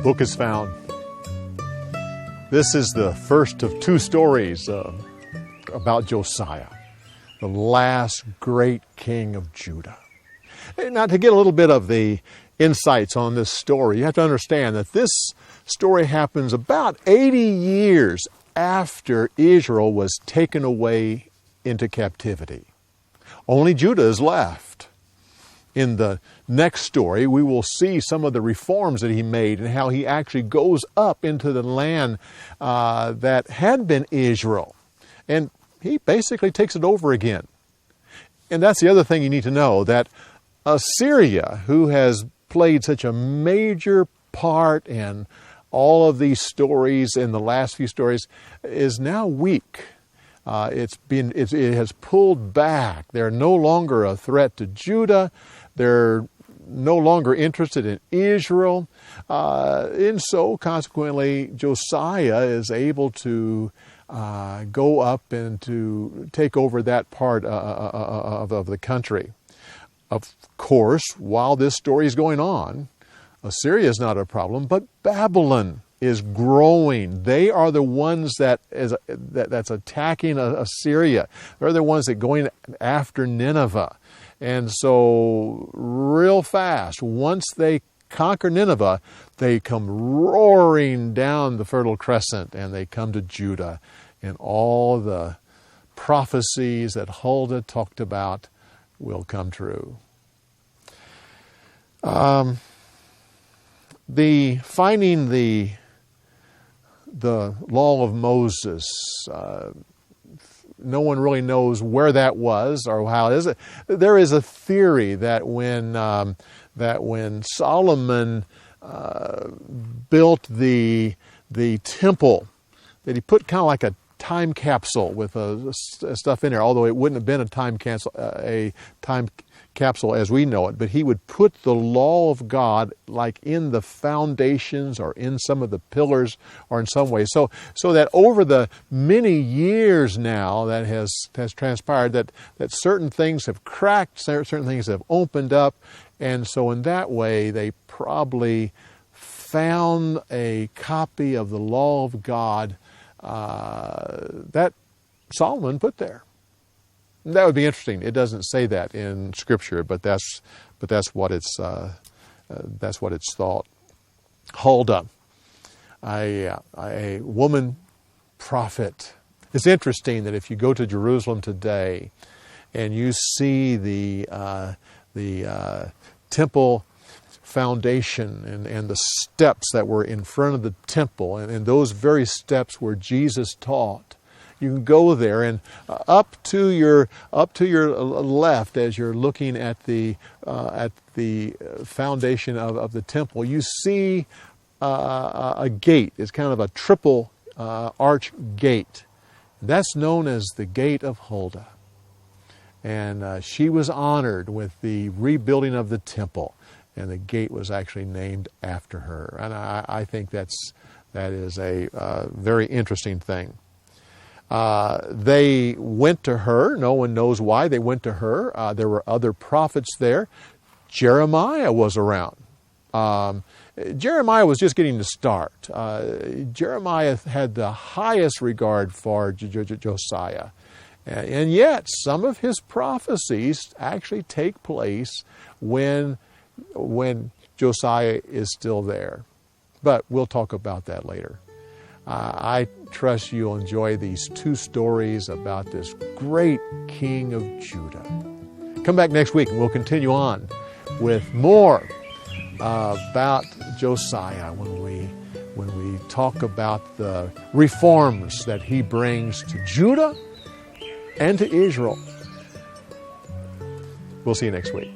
book is found. This is the first of two stories about Josiah, the last great king of Judah. Now, to get a little bit of the insights on this story, you have to understand that this story happens about 80 years after Israel was taken away into captivity. Only Judah is left. In the next story, we will see some of the reforms that he made and how he actually goes up into the land that had been Israel. And he basically takes it over again. And that's the other thing you need to know, that Assyria, who has played such a major part in all of these stories, in the last few stories, is now weak. It has pulled back. They're no longer a threat to Judah. They're no longer interested in Israel. And so, consequently, Josiah is able to go up and to take over that part of the country. Of course, while this story is going on, Assyria is not a problem, but Babylon is growing. They are the ones that's attacking Assyria. They're the ones that are going after Nineveh. And so real fast, once they conquer Nineveh, they come roaring down the Fertile Crescent and they come to Judah. And all the prophecies that Huldah talked about will come true. Finding the law of Moses, no one really knows where that was or how it is. There is a theory that when Solomon built the temple, that he put kind of like a time capsule with stuff in there, although it wouldn't have been a time capsule as we know it, but he would put the law of God like in the foundations or in some of the pillars or in some way. So that over the many years now that has transpired, that certain things have cracked, certain things have opened up, and so in that way they probably found a copy of the law of God that Solomon put there. That would be interesting. It doesn't say that in Scripture, but that's what it's thought. Huldah, a woman prophet. It's interesting that if you go to Jerusalem today, and you see the temple foundation and the steps that were in front of the temple, and those very steps where Jesus taught. You can go there, and up to your left, as you're looking at the foundation of the temple, you see a gate. It's kind of a triple arch gate. That's known as the Gate of Huldah, and she was honored with the rebuilding of the temple, and the gate was actually named after her. And I think that is a very interesting thing. They went to her. No one knows why they went to her. There were other prophets there. Jeremiah was around. Jeremiah was just getting to start. Jeremiah had the highest regard for Josiah. And yet, some of his prophecies actually take place when Josiah is still there. But we'll talk about that later. I trust you'll enjoy these two stories about this great king of Judah. Come back next week and we'll continue on with more about Josiah when we talk about the reforms that he brings to Judah and to Israel. We'll see you next week.